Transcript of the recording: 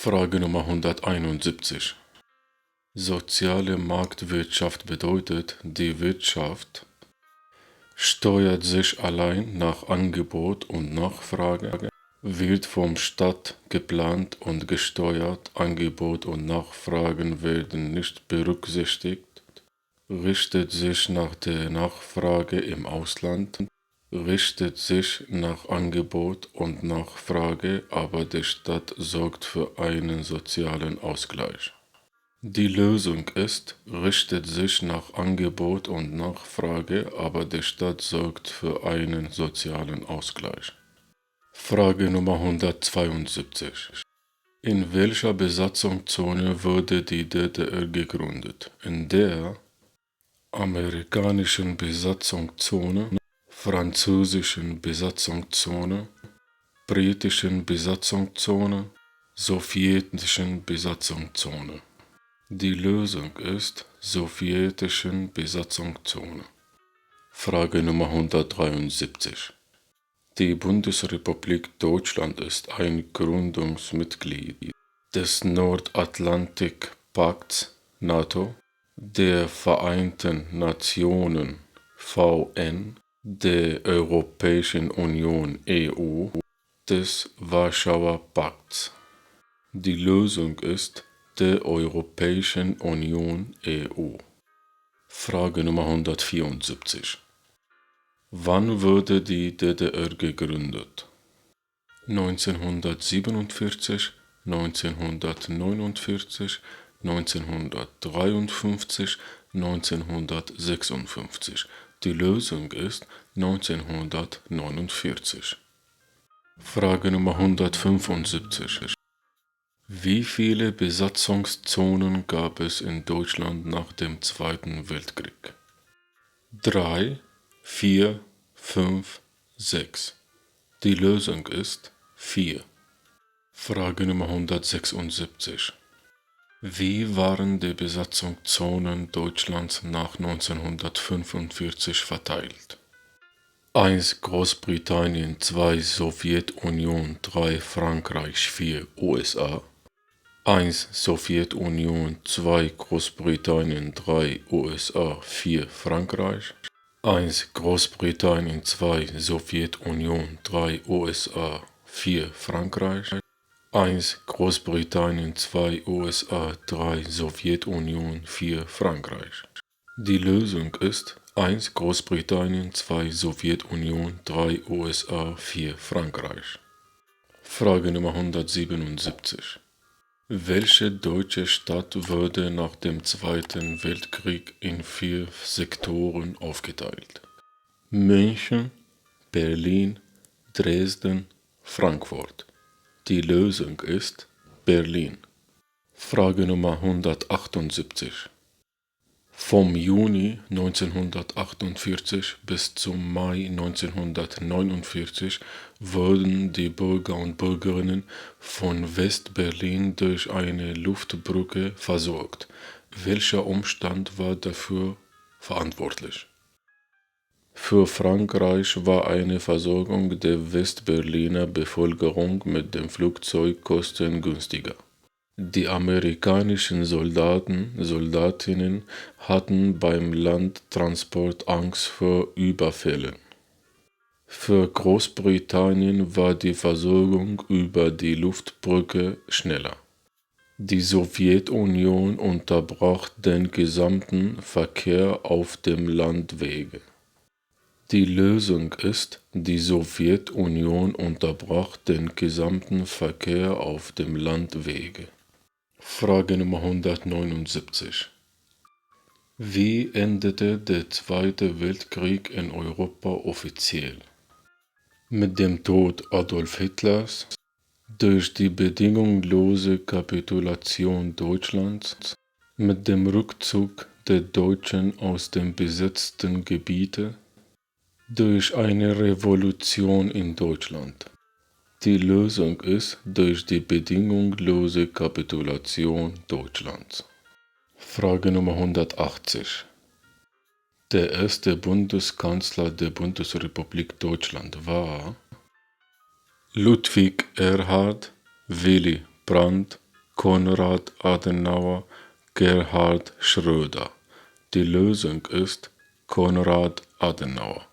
Frage Nummer 171. Soziale Marktwirtschaft bedeutet, die Wirtschaft steuert sich allein nach Angebot und Nachfrage, wird vom Staat geplant und gesteuert, Angebot und Nachfragen werden nicht berücksichtigt, richtet sich nach der Nachfrage im Ausland, richtet sich nach Angebot und Nachfrage, aber der Staat sorgt für einen sozialen Ausgleich. Die Lösung ist, richtet sich nach Angebot und Nachfrage, aber der Staat sorgt für einen sozialen Ausgleich. Frage Nummer 172. In welcher Besatzungszone wurde die DDR gegründet? In der amerikanischen Besatzungszone, französischen Besatzungszone, britischen Besatzungszone, sowjetischen Besatzungszone. Die Lösung ist sowjetischen Besatzungszone. Frage Nummer 173. Die Bundesrepublik Deutschland ist ein Gründungsmitglied des Nordatlantikpakts NATO, der Vereinten Nationen VN, der Europäischen Union EU, des Warschauer Pakts. Die Lösung ist der Europäischen Union EU. Frage Nummer 174. Wann wurde die DDR gegründet? 1947, 1949, 1953, 1956. Die Lösung ist 1949. Frage Nummer 175. Wie viele Besatzungszonen gab es in Deutschland nach dem Zweiten Weltkrieg? 3, 4, 5, 6. Die Lösung ist 4. Frage Nummer 176. Wie waren die Besatzungszonen Deutschlands nach 1945 verteilt? 1 Großbritannien, 2 Sowjetunion, 3 Frankreich, 4 USA. 1 Sowjetunion, 2 Großbritannien, 3 USA, 4 Frankreich. 1 Großbritannien, 2 Sowjetunion, 3 USA, 4 Frankreich. 1 Großbritannien, 2 USA, 3 Sowjetunion, 4 Frankreich. Die Lösung ist 1 Großbritannien, 2 Sowjetunion, 3 USA, 4 Frankreich. Frage Nummer 177. Welche deutsche Stadt wurde nach dem Zweiten Weltkrieg in 4 Sektoren aufgeteilt? München, Berlin, Dresden, Frankfurt. Die Lösung ist Berlin. Frage Nummer 178. Vom Juni 1948 bis zum Mai 1949 wurden die Bürger und Bürgerinnen von West-Berlin durch eine Luftbrücke versorgt. Welcher Umstand war dafür verantwortlich? Für Frankreich war eine Versorgung der Westberliner Bevölkerung mit dem Flugzeug kostengünstiger. Die amerikanischen Soldatinnen hatten beim Landtransport Angst vor Überfällen. Für Großbritannien war die Versorgung über die Luftbrücke schneller. Die Sowjetunion unterbrach den gesamten Verkehr auf dem Landwege. Die Lösung ist, die Sowjetunion unterbrach den gesamten Verkehr auf dem Landwege. Frage Nummer 179. Wie endete der Zweite Weltkrieg in Europa offiziell? Mit dem Tod Adolf Hitlers, durch die bedingungslose Kapitulation Deutschlands, mit dem Rückzug der Deutschen aus den besetzten Gebieten, durch eine Revolution in Deutschland. Die Lösung ist durch die bedingungslose Kapitulation Deutschlands. Frage Nummer 180. Der erste Bundeskanzler der Bundesrepublik Deutschland war Ludwig Erhard, Willy Brandt, Konrad Adenauer, Gerhard Schröder. Die Lösung ist Konrad Adenauer.